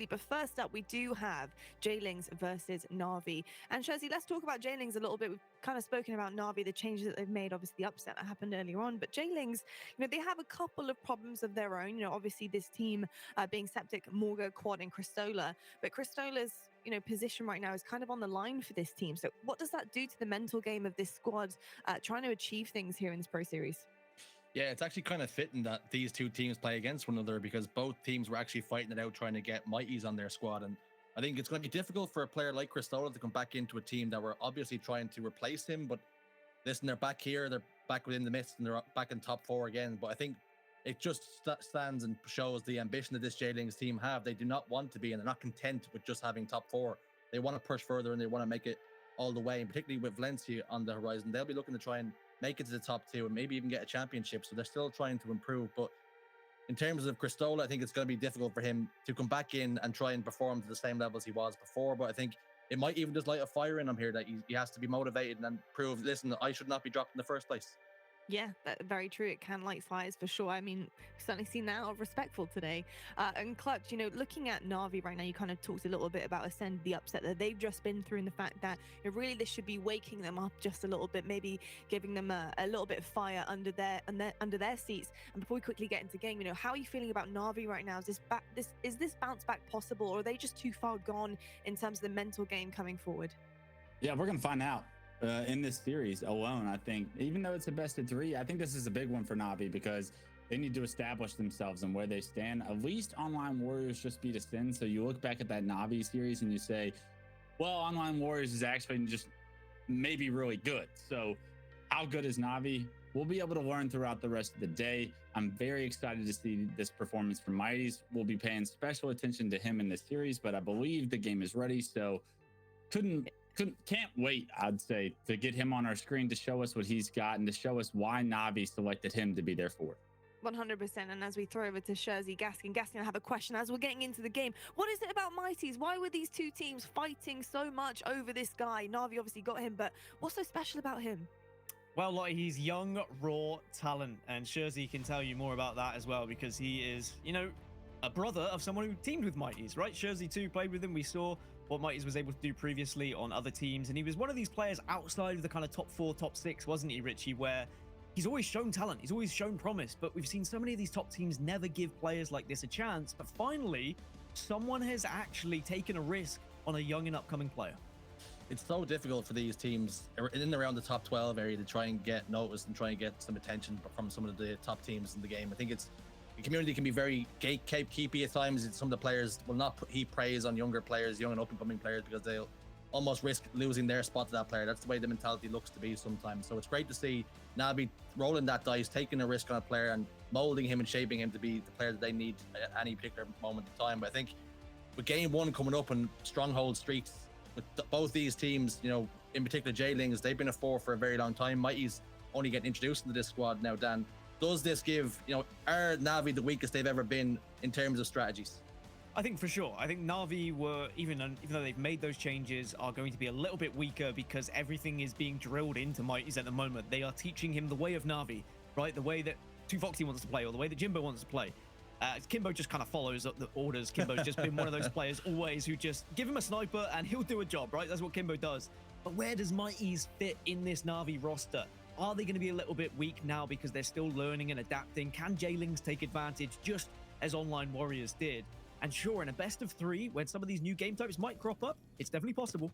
But first up, we do have JLINGZ versus NaVi. And Shirzi, let's talk about JLINGZ a little bit. We've kind of spoken about NaVi, the changes that they've made, obviously the upset that happened earlier on. But JLINGZ, they have a couple of problems of their own. Obviously this team being Septiq, Morguhhh, Quad, and Qristola. But Qristola's, position right now is kind of on the line for this team. So what does that do to the mental game of this squad trying to achieve things here in this Pro Series? Yeah, it's actually kind of fitting that these two teams play against one another, because both teams were actually fighting it out, trying to get zMightys on their squad. And I think it's going to be difficult for a player like Qristola to come back into a team that were obviously trying to replace him. But listen, they're back here, they're back within the midst, and they're back in top 4 again. But I think it just stands and shows the ambition that this JLINGZ team have. They do not want to be, and they're not content with just having top 4. They want to push further, and they want to make it all the way. And particularly with Valencia on the horizon, they'll be looking to try and make it to the top 2 and maybe even get a championship. So they're still trying to improve. But in terms of Qristola, I think it's going to be difficult for him to come back in and try and perform to the same level as he was before. But I think it might even just light a fire in him here, that he has to be motivated and prove, listen, I should not be dropped in the first place. Yeah, that's very true. It can light fires for sure. I mean, we've certainly seen that out of Respectful today. And Clutch, looking at NaVi right now, you kind of talked a little bit about Ascend, the upset that they've just been through, and the fact that really this should be waking them up just a little bit, maybe giving them a little bit of fire under their seats. And before we quickly get into game, how are you feeling about NaVi right now? Is this bounce back possible, or are they just too far gone in terms of the mental game coming forward? Yeah, we're gonna find out. In this series alone, I think, even though it's a best of 3, I think this is a big one for NaVi, because they need to establish themselves and where they stand. At least Online Warriors just beat Ascend. So you look back at that NaVi series and you say, well, Online Warriors is actually just maybe really good. So how good is NaVi? We'll be able to learn throughout the rest of the day. I'm very excited to see this performance from zMightys. We'll be paying special attention to him in this series, but I believe the game is ready. So can't wait, I'd say, to get him on our screen to show us what he's got and to show us why NaVi selected him to be their 4th. 100%. And as we throw over to Shirzi, Gaskin, I have a question as we're getting into the game. What is it about zMightys? Why were these two teams fighting so much over this guy? NaVi obviously got him, but what's so special about him? Well, like, he's young, raw talent, and Shirzi can tell you more about that as well, because he is, a brother of someone who teamed with zMightys, right? Shirzi too played with him. We saw what zMightys was able to do previously on other teams, and he was one of these players outside of the kind of top 4, top 6, wasn't he, Richie, where he's always shown talent, he's always shown promise, but we've seen so many of these top teams never give players like this a chance. But finally, someone has actually taken a risk on a young and upcoming player. It's so difficult for these teams in and around the top 12 area to try and get noticed and try and get some attention from some of the top teams in the game. I think the community can be very gatekeepy at times. Some of the players will not heap praise on younger players, young and up-and-coming players, because they'll almost risk losing their spot to that player. That's the way the mentality looks to be sometimes. So it's great to see NaVi rolling that dice, taking a risk on a player and molding him and shaping him to be the player that they need at any particular moment in time. But I think with game 1 coming up and Strongholds Streets, with both these teams, in particular JLINGZ, they've been a 4 for a very long time. zMightys only getting introduced into this squad now, Dan. Does this give, are NaVi the weakest they've ever been in terms of strategies? I think for sure. I think NaVi were, even though they've made those changes, are going to be a little bit weaker, because everything is being drilled into zMightys at the moment. They are teaching him the way of NaVi, right? The way that 2Foxy wants to play, or the way that Jimbo wants to play. Kimbo just kind of follows up the orders. Kimbo's just been one of those players always who just give him a sniper and he'll do a job, right? That's what Kimbo does. But where does zMightys fit in this NaVi roster? Are they going to be a little bit weak now because they're still learning and adapting? Can JLINGZ take advantage just as Online Warriors did? And sure, in a best of 3, when some of these new game types might crop up, it's definitely possible.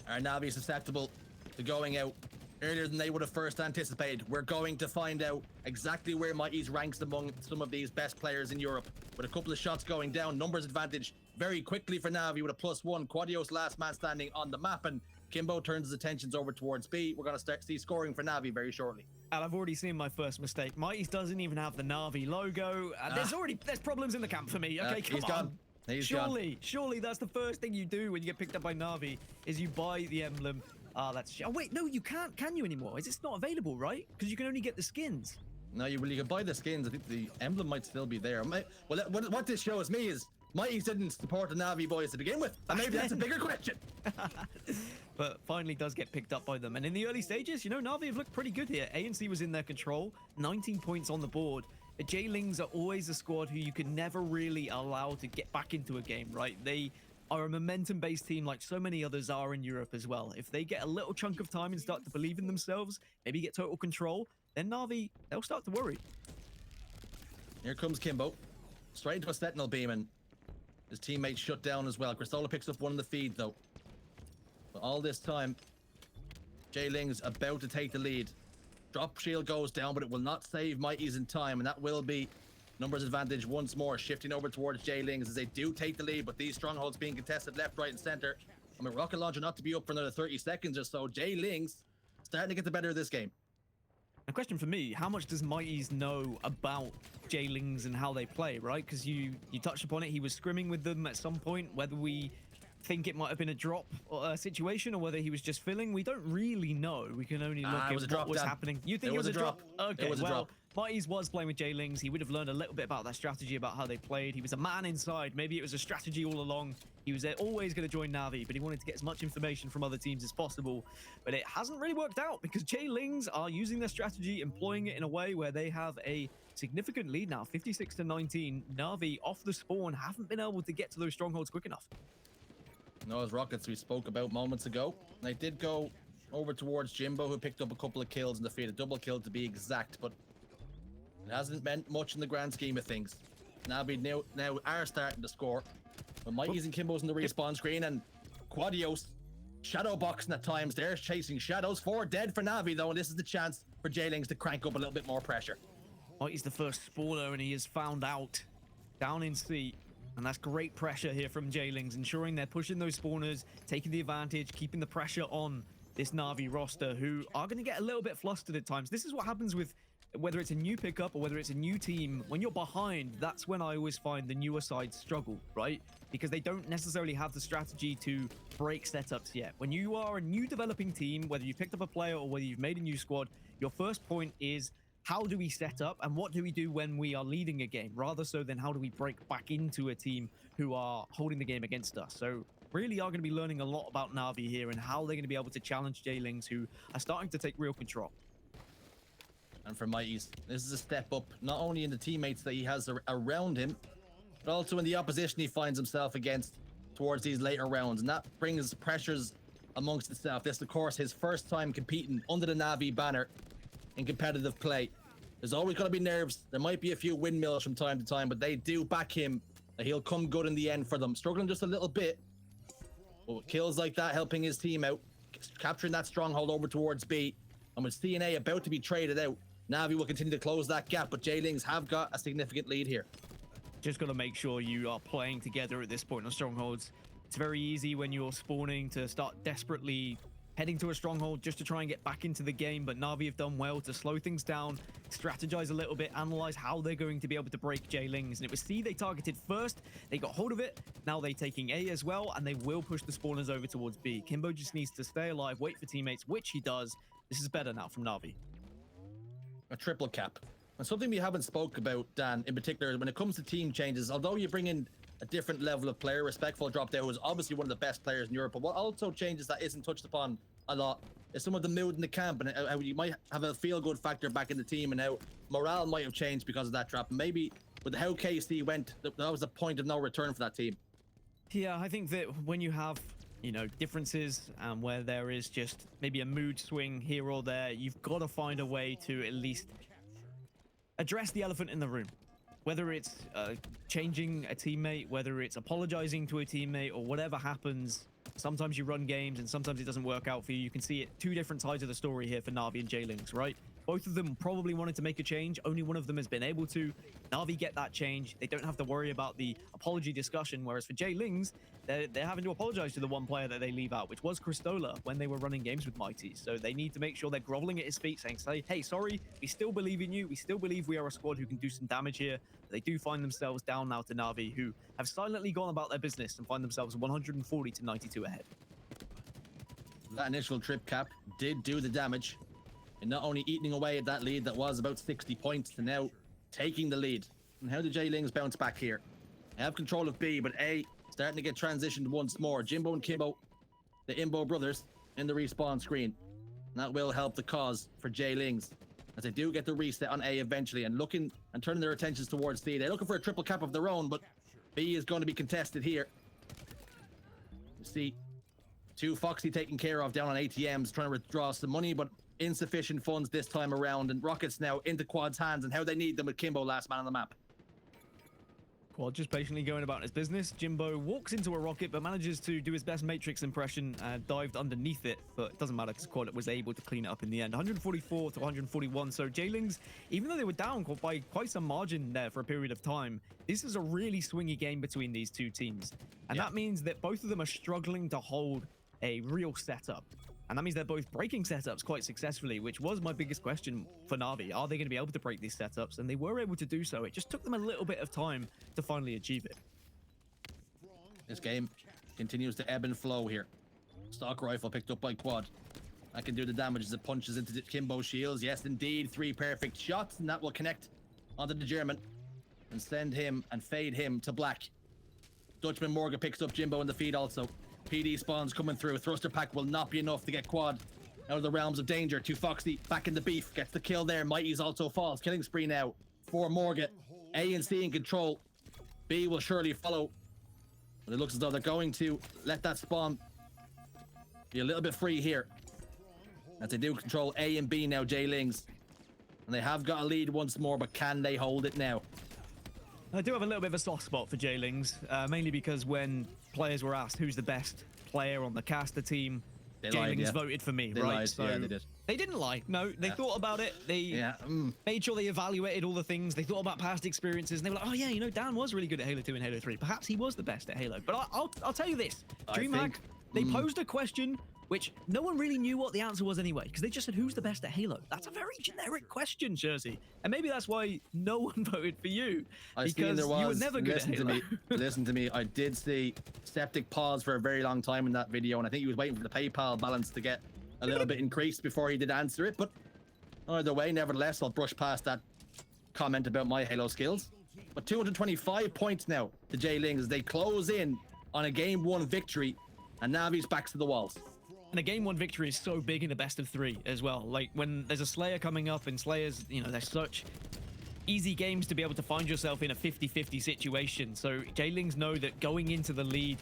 Are NaVi susceptible to going out earlier than they would have first anticipated? We're going to find out exactly where zMightys ranks among some of these best players in Europe. With a couple of shots going down, numbers advantage very quickly for NaVi with a +1. Quadios last man standing on the map, and Kimbo turns his attentions over towards B. We're going to start see scoring for NaVi very shortly. And I've already seen my first mistake. zMightys doesn't even have the NaVi logo. There's problems in the camp for me. Okay, come on. Surely that's the first thing you do when you get picked up by NaVi is you buy the emblem. Oh wait, no, you can't, can you anymore? It's not available, right? Because you can only get the skins. No, you can buy the skins. I think the emblem might still be there. Well, what this shows me is zMightys didn't support the NaVi boys to begin with. And maybe that's a bigger question. But finally does get picked up by them. And in the early stages, NaVi have looked pretty good here. ANC was in their control, 19 points on the board. JLINGZ are always a squad who you can never really allow to get back into a game, right? They are a momentum-based team like so many others are in Europe as well. If they get a little chunk of time and start to believe in themselves, maybe get total control, then NaVi, they'll start to worry. Here comes Kimbo. Straight into a Sentinel beam, and his teammate shut down as well. Qristola picks up one in the feed, though. But all this time, JLINGZ about to take the lead. Drop shield goes down, but it will not save zMightys in time, and that will be numbers advantage once more, shifting over towards JLINGZ as they do take the lead, but these strongholds being contested left, right, and center. I mean, rocket launcher not to be up for another 30 seconds or so. JLINGZ starting to get the better of this game. A question for me, how much does zMightys know about JLINGZ and how they play, right? Because you touched upon it, he was scrimming with them at some point, whether we think it might have been a drop situation or whether he was just filling, we don't really know. We can only look at what was happening. You think it was a drop? Okay, well, zMightys was playing with JLINGZ. He would have learned a little bit about that strategy, about how they played. He was a man inside. Maybe it was a strategy all along. He was always going to join NaVi, but he wanted to get as much information from other teams as possible. But it hasn't really worked out because JLINGZ are using their strategy, employing it in a way where they have a significant lead now, 56-19. NaVi off the spawn haven't been able to get to those strongholds quick enough. Those rockets we spoke about moments ago. They did go over towards Jimbo, who picked up a couple of kills in the field, a double kill to be exact, but it hasn't meant much in the grand scheme of things. NaVi now are starting to score. But zMightys and Kimbo's in the respawn screen, and Quadios shadow boxing at times. They're chasing shadows. 4 dead for NaVi though, and this is the chance for JLINGZ to crank up a little bit more pressure. He's the first spawner, and he is found out down in C. And that's great pressure here from JLINGZ, ensuring they're pushing those spawners, taking the advantage, keeping the pressure on this NaVi roster, who are going to get a little bit flustered at times. This is what happens with whether it's a new pickup or whether it's a new team. When you're behind, that's when I always find the newer sides struggle, right? Because they don't necessarily have the strategy to break setups yet. When you are a new developing team, whether you picked up a player or whether you've made a new squad, your first point is, how do we set up and what do we do when we are leading a game, rather so than how do we break back into a team who are holding the game against us. So really are going to be learning a lot about NaVi here and how they're going to be able to challenge JLINGZ, who are starting to take real control. And for zMightys, this is a step up, not only in the teammates that he has around him, but also in the opposition he finds himself against towards these later rounds. And that brings pressures amongst itself. This, of course, his first time competing under the NaVi banner in competitive play. There's always going to be nerves. There might be a few windmills from time to time, but they do back him. He'll come good in the end for them. Struggling just a little bit, but kills like that helping his team out, capturing that stronghold over towards B. And with CNA about to be traded out, NaVi will continue to close that gap, but JLINGZ have got a significant lead here. Just got to make sure you are playing together at this point on strongholds. It's very easy when you're spawning to start desperately heading to a stronghold just to try and get back into the game, but NaVi have done well to slow things down, strategize a little bit, analyze how they're going to be able to break JLINGZ. And it was C they targeted first, they got hold of it, now they're taking A as well, and they will push the spawners over towards B. Kimbo just needs to stay alive, wait for teammates, which he does. This is better now from NaVi. A triple cap. And something we haven't spoke about, Dan, in particular, when it comes to team changes, although you bring in a different level of player, Respectful dropped out, who is obviously one of the best players in Europe, but what also changes that isn't touched upon a lot is some of the mood in the camp, and how you might have a feel-good factor back in the team, and how morale might have changed because of that drop. And maybe with how KC went, that was a point of no return for that team. Yeah, I think that when you have, you know, differences where there is just maybe a mood swing here or there, you've got to find a way to at least address the elephant in the room. Whether it's changing a teammate, whether it's apologizing to a teammate, or whatever happens, sometimes you run games and sometimes it doesn't work out for you. You can see it, two different sides of the story here for NaVi and JLINGZ, right? Both of them probably wanted to make a change. Only one of them has been able to. NaVi get that change. They don't have to worry about the apology discussion, whereas for JLINGZ, they're having to apologize to the one player that they leave out, which was Qristola when they were running games with zMightys. So they need to make sure they're groveling at his feet, saying, hey, sorry, we still believe in you. We still believe we are a squad who can do some damage here. But they do find themselves down now to NaVi, who have silently gone about their business and find themselves 140-92 ahead. That initial trip cap did do the damage, and not only eating away at that lead that was about 60 points to now taking the lead. And how did JLINGZ bounce back here? They have control of B, but A starting to get transitioned once more. Jimbo and Kimbo, the Imbo brothers, in the respawn screen. And that will help the cause for JLINGZ. as they do get the reset on A eventually, and looking and turning their attentions towards C. They're looking for a triple cap of their own, but B is going to be contested here. You see, 2 Foxy taken care of down on ATMs, trying to withdraw some money, but insufficient funds this time around, and Rockets now into Quad's hands and how they need them with Kimbo last man on the map. Quad just patiently going about his business. Jimbo walks into a rocket, but manages to do his best Matrix impression and dived underneath it, but it doesn't matter because Quad was able to clean it up in the end. 144 to 141. So JLINGZ, even though they were down by quite some margin there for a period of time, this is a really swingy game between these two teams. And that means that both of them are struggling to hold a real setup. And that means they're both breaking setups quite successfully, which was my biggest question for NaVi. Are they going to be able to break these setups? And they were able to do so. It just took them a little bit of time to finally achieve it. This game continues to ebb and flow here. Stock rifle picked up by Quad. That can do the damage as it punches into Kimbo's shields. Yes, indeed, 3 perfect shots, and that will connect onto the German and send him and fade him to black. Dutchman Morguhhh picks up Jimbo in the feed also. PD spawns coming through. Thruster pack will not be enough to get Quad out of the realms of danger. 2 Foxy back in the beef. Gets the kill there. zMightys also falls. Killing spree now for Morguhhh. A and C in control. B will surely follow. But it looks as though they're going to let that spawn be a little bit free here. As they do control A and B now, JLINGZ. And they have got a lead once more, but can they hold it now? I do have a little bit of a soft spot for JLINGZ, mainly because when players were asked who's the best player on the caster team, JLINGZ voted for me, right? Lied. So yeah, they did. They didn't lie. No, they thought about it. They made sure they evaluated all the things. They thought about past experiences, and they were like, oh yeah, you know, Dan was really good at Halo 2 and Halo 3. Perhaps he was the best at Halo. But I'll tell you this, DreamHack, they posed a question which no one really knew what the answer was anyway, because they just said, who's the best at Halo? That's a very generic question, Jersey. And maybe that's why no one voted for you, because you were never good at Halo. Listen to me. I did see Septiq pause for a very long time in that video, and I think he was waiting for the PayPal balance to get a little bit increased before he did answer it. But either way, nevertheless, I'll brush past that comment about my Halo skills. But 225 points now to JLINGZ as they close in on a Game 1 victory, and NaVi's backs to the walls. And a Game 1 victory is so big in a best of 3 as well. Like when there's a Slayer coming up, and Slayers, you know, they're such easy games to be able to find yourself in a 50-50 situation. So JLINGZ know that going into the lead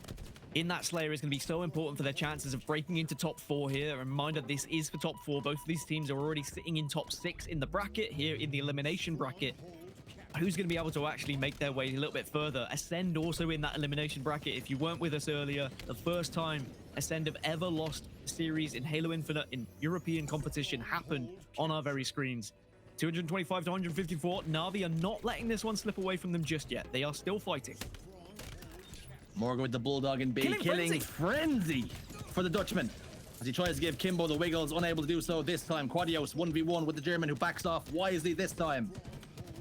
in that Slayer is going to be so important for their chances of breaking into top 4 here. A reminder, this is for top 4. Both of these teams are already sitting in top 6 in the bracket here in the elimination bracket. Who's going to be able to actually make their way a little bit further? Ascend also in that elimination bracket. If you weren't with us earlier, the first time Ascend have ever lost a series in Halo Infinite in European competition happened on our very screens. 225 to 154. NaVi are not letting this one slip away from them just yet. They are still fighting. Morguhhh with the Bulldog in B. Killing frenzy for the Dutchman as he tries to give Kimbo the wiggles. Unable to do so this time. Quadios 1v1 with the German, who backs off wisely this time.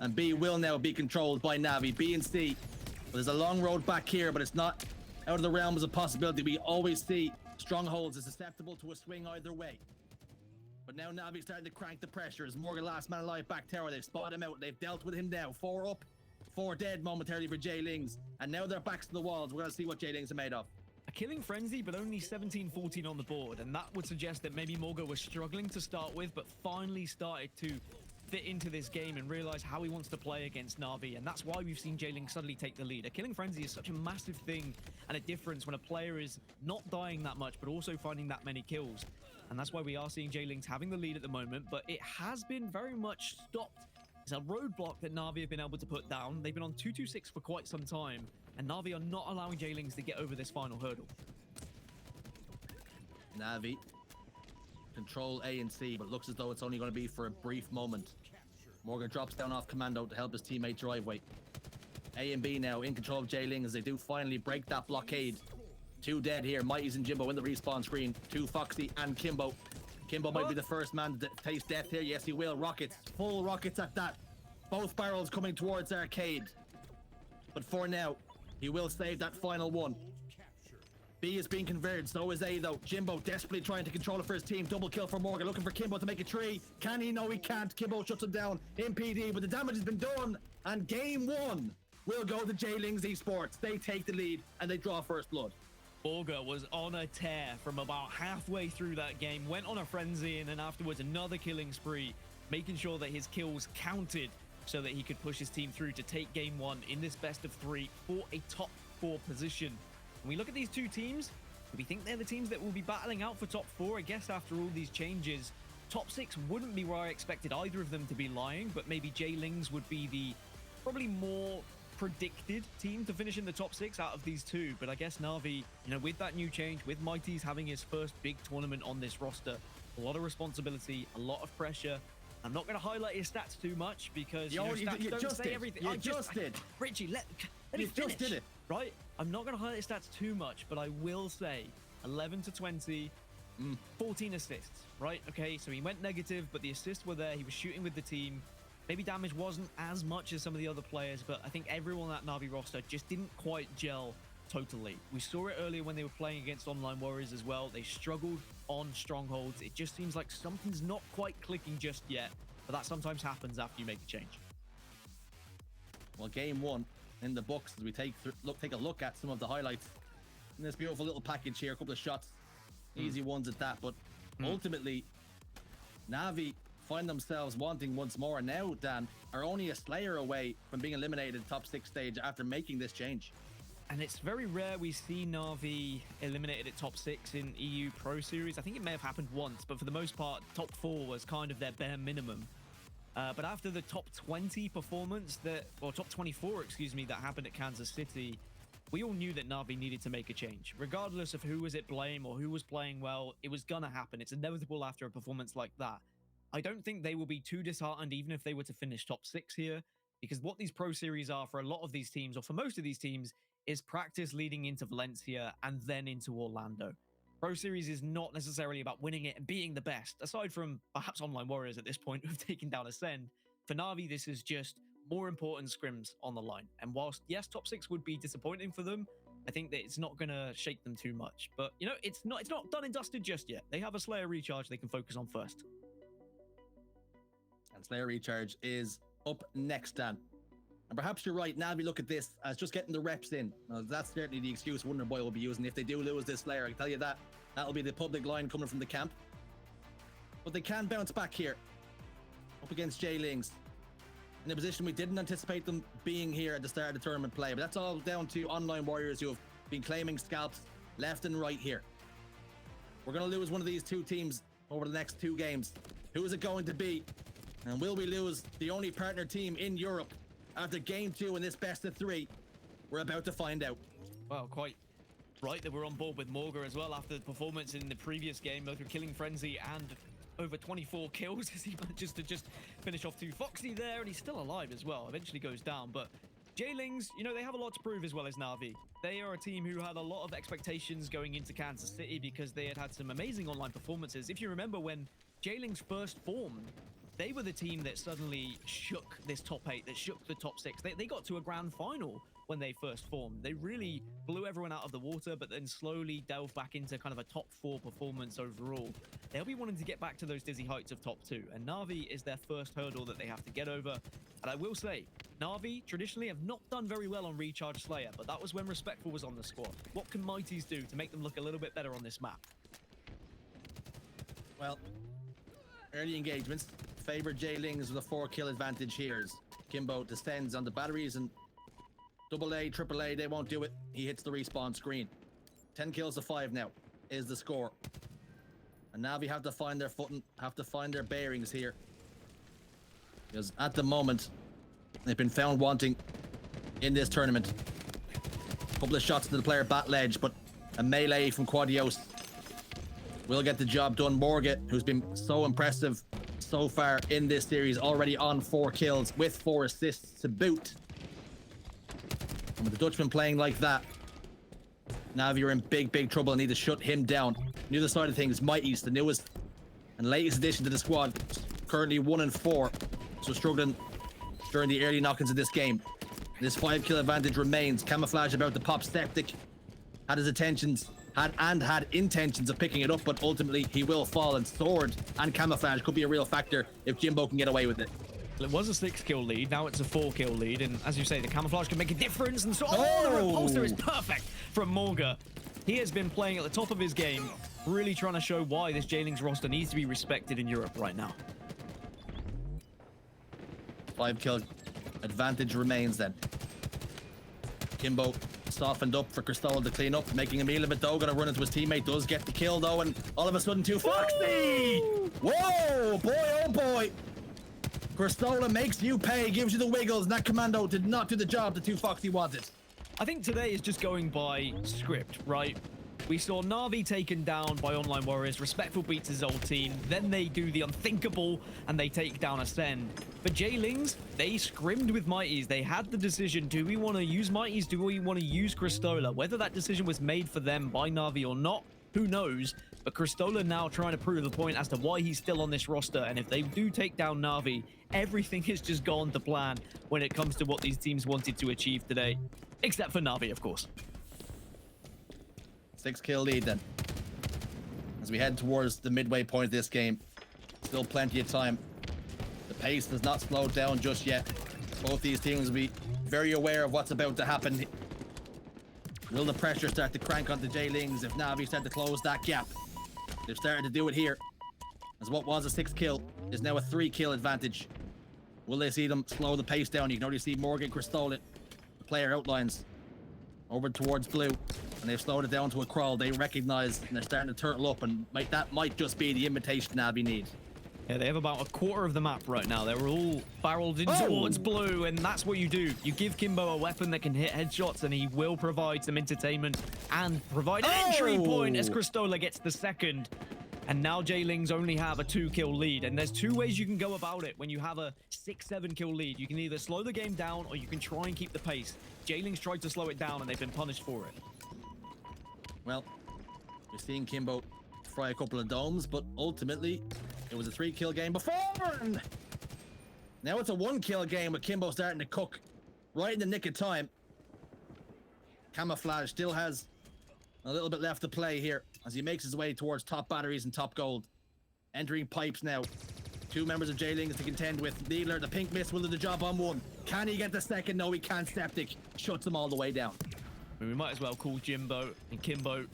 And B will now be controlled by NaVi. B and C. Well, there's a long road back here, but it's not out of the realms of possibility. We always see Strongholds is susceptible to a swing either way. But now NaVi's starting to crank the pressure as Morguhhh last man alive back tower. They've spotted him out. They've dealt with him now. 4 up, 4 dead momentarily for JLINGZ. And now they're backs to the walls. We're going to see what JLINGZ are made of. A killing frenzy, but only 17-14 on the board. And that would suggest that maybe Morguhhh was struggling to start with, but finally started to fit into this game and realize how he wants to play against NaVi, and that's why we've seen JLINGZ suddenly take the lead. A killing frenzy is such a massive thing and a difference when a player is not dying that much but also finding that many kills, and that's why we are seeing JLINGZ having the lead at the moment. But it has been very much stopped. It's a roadblock that NaVi have been able to put down. They've been on 226 for quite some time, and NaVi are not allowing JLINGZ to get over this final hurdle. NaVi control A and C, but it looks as though it's only going to be for a brief moment. Morguhhh drops down off commando to help his teammate driveway. A and B now in control of JLINGZ as they do finally break that blockade. 2 dead here. zMightys and Jimbo in the respawn screen. 2 Foxy and Kimbo. Kimbo might be the first man to taste death here. Yes, he will. Rockets. Full rockets at that. Both barrels coming towards Arcade. But for now, he will save that final one. B is being converted, so is A though. Jimbo desperately trying to control it for his team. Double kill for Morguhhh, looking for Kimbo to make a 3. Can he? No, he can't. Kimbo shuts him down in PD, but the damage has been done. And Game 1 will go to JLINGZ Esports. They take the lead and they draw first blood. Morguhhh was on a tear from about halfway through that game, went on a frenzy, and then afterwards another killing spree. making sure that his kills counted so that he could push his team through to take game 1 in this best of 3 for a top 4 position. When we look at these two teams, do we think they're the teams that will be battling out for top 4? I guess after all these changes, top 6 wouldn't be where I expected either of them to be lying, but maybe JLINGZ would be the probably more predicted team to finish in the top 6 out of these two. But I guess NaVi, with that new change, with zMightys having his first big tournament on this roster, a lot of responsibility, a lot of pressure. I'm not going to highlight his stats too much because you don't say everything. You just did. Richie, let me finish. Just did it. Right? I'm not going to highlight his stats too much, but I will say 11 to 20, 14 assists, right? Okay, so he went negative, but the assists were there. He was shooting with the team. Maybe damage wasn't as much as some of the other players, but I think everyone on that NaVi roster just didn't quite gel totally. We saw it earlier when they were playing against Online Warriors as well. They struggled on Strongholds. It just seems like something's not quite clicking just yet, but that sometimes happens after you make a change. Well, game 1 in the books as we take a look at some of the highlights in this beautiful little package here. A couple of shots, easy ones at that, but ultimately NaVi find themselves wanting once more, and now, Dan, are only a Slayer away from being eliminated top 6 stage after making this change. And it's very rare we see NaVi eliminated at top 6 in EU Pro Series. I think it may have happened once, but for the most part, top 4 was kind of their bare minimum. But after the top 20 performance or top 24, excuse me, that happened at Kansas City, we all knew that NaVi needed to make a change. Regardless of who was at blame or who was playing well, it was gonna happen. It's inevitable after a performance like that. I don't think they will be too disheartened even if they were to finish top 6 here, because what these Pro Series are for a lot of these teams, or for most of these teams, is practice leading into Valencia and then into Orlando. Pro Series is not necessarily about winning it and being the best, aside from perhaps Online Warriors at this point who've taken down Ascend. For NaVi, this is just more important scrims on the line. And whilst, yes, top 6 would be disappointing for them, I think that it's not going to shake them too much. But, it's not done and dusted just yet. They have a Slayer recharge they can focus on first. And Slayer recharge is up next, Dan. And perhaps you're right, NaVi look at this as just getting the reps in. That's certainly the excuse Wonderboy will be using. If they do lose this Slayer, I can tell you that. That'll be the public line coming from the camp. But they can bounce back here. Up against JLINGZ. In a position we didn't anticipate them being here at the start of the tournament play. But that's all down to Online Warriors who have been claiming scalps left and right here. We're going to lose one of these two teams over the next 2 games. Who is it going to be? And will we lose the only partner team in Europe after game 2 in this best of 3? We're about to find out. Well, quite right that we're on board with Morguhhh as well after the performance in the previous game, both with Killing Frenzy and over 24 kills as he manages to just finish off 2 Foxy there, and he's still alive as well. Eventually goes down, but JLINGZ, they have a lot to prove as well as NaVi. They are a team who had a lot of expectations going into Kansas City because they had some amazing online performances. If you remember when JLINGZ first formed, they were the team that suddenly shook this top 8, that shook the top 6. They got to a grand final when they first formed. They really blew everyone out of the water, but then slowly delved back into kind of a top 4 performance overall. They'll be wanting to get back to those dizzy heights of top 2, and NaVi is their first hurdle that they have to get over. And I will say, NaVi traditionally have not done very well on Recharge Slayer, but that was when Respectful was on the squad. What can zMightys do to make them look a little bit better on this map? Well, early engagements favor JLINGZ with a 4-kill advantage here. As Kimbo descends on the batteries, and AA, AAA, they won't do it. He hits the respawn screen. 10 kills to 5 now is the score. And NaVi have to find their footing, have to find their bearings here. Because at the moment, they've been found wanting in this tournament. A couple of shots to the player bat ledge, but a melee from Quadios will get the job done. Morguhhh, who's been so impressive so far in this series, already on 4 kills with 4 assists to boot. And with the Dutchman playing like that, NaVi are in big trouble and need to shut him down. The other side of things, zMightys, the newest and latest addition to the squad, currently 1-4, so struggling during the early knock-ins of this game. This 5-kill advantage remains. Camouflage about to pop. Septiq had his intentions, had intentions of picking it up, but ultimately he will fall, and Sword and Camouflage could be a real factor if Jimbo can get away with it. Well, it was a 6-kill lead, now it's a 4-kill lead, and as you say, the Camouflage can make a difference, and so the repulsor is perfect from Morguhhh. He has been playing at the top of his game, really trying to show why this JLINGZ roster needs to be respected in Europe right now. 5-kill advantage remains then. Kimbo softened up for Qristola to clean up, making a meal of it though. Gonna run into his teammate, does get the kill though, and all of a sudden 2 Foxy! Whoa, boy, oh boy! Qristola makes you pay, gives you the wiggles, and that commando did not do the job the 2 Foxy wanted. I think today is just going by script, right? We saw NaVi taken down by Online Warriors, Respectful beats his old team, then they do the unthinkable and they take down Ascend. For JLINGZ, they scrimmed with zMightys. They had the decision, do we want to use zMightys, do we want to use Qristola? Whether that decision was made for them by NaVi or not, who knows? But Qristola now trying to prove the point as to why he's still on this roster, and if they do take down NaVi, everything has just gone to plan when it comes to what these teams wanted to achieve today. Except for NaVi, of course. 6-kill lead then. As we head towards the midway point of this game, still plenty of time. The pace has not slowed down just yet. Both these teams will be very aware of what's about to happen. Will the pressure start to crank onto JLINGZ if NaVi start to close that gap? They've started to do it here, as what was a 6-kill is now a 3-kill advantage. Will they see them slow the pace down? You can already see Morguhhh and Qristola, the player outlines, over towards blue, and they've slowed it down to a crawl. They recognize and they're starting to turtle up, and that might just be the invitation NaVi need. Yeah, they have about a quarter of the map right now. They're all barreled in towards blue, and that's what you do. You give Kimbo a weapon that can hit headshots, and he will provide some entertainment and provide an entry point as Qristola gets the second. And now JLINGZ only have a 2-kill lead, and there's 2 ways you can go about it when you have a 6-7 kill lead. You can either slow the game down, or you can try and keep the pace. JLINGZ tried to slow it down, and they've been punished for it. Well, you're seeing Kimbo fry a couple of domes, but ultimately it was a 3-kill game before, and now it's a 1-kill game with Kimbo starting to cook right in the nick of time. Camouflage still has a little bit left to play here as he makes his way towards top batteries and top gold. Entering pipes now. 2 members of JLINGZ to contend with. Needler, the pink mist, will do the job on 1. Can he get the second? No, he can't. Septiq shuts them all the way down. We might as well call Jimbo and Kimbo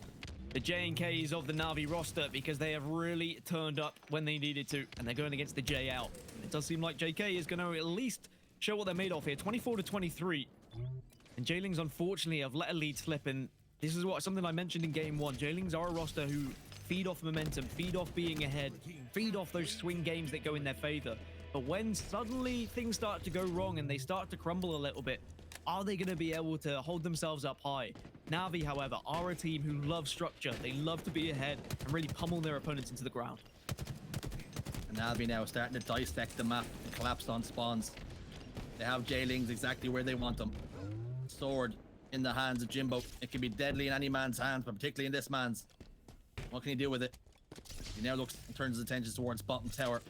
the J&Ks of the NaVi roster, because they have really turned up when they needed to, and they're going against the J out. It does seem like JK is going to at least show what they're made of here. 24-23. And JLINGZ, unfortunately, have let a lead slip, and this is something I mentioned in game 1. JLINGZ are a roster who feed off momentum, feed off being ahead, feed off those swing games that go in their favor. But when suddenly things start to go wrong and they start to crumble a little bit, are they going to be able to hold themselves up high? NaVi, however, are a team who love structure. They love to be ahead and really pummel their opponents into the ground. And NaVi now starting to dissect the map and collapse on spawns. They have JLINGZ exactly where they want them. Sword in the hands of Jimbo. It can be deadly in any man's hands, but particularly in this man's. What can he do with it? He now looks and turns his attention towards bottom tower.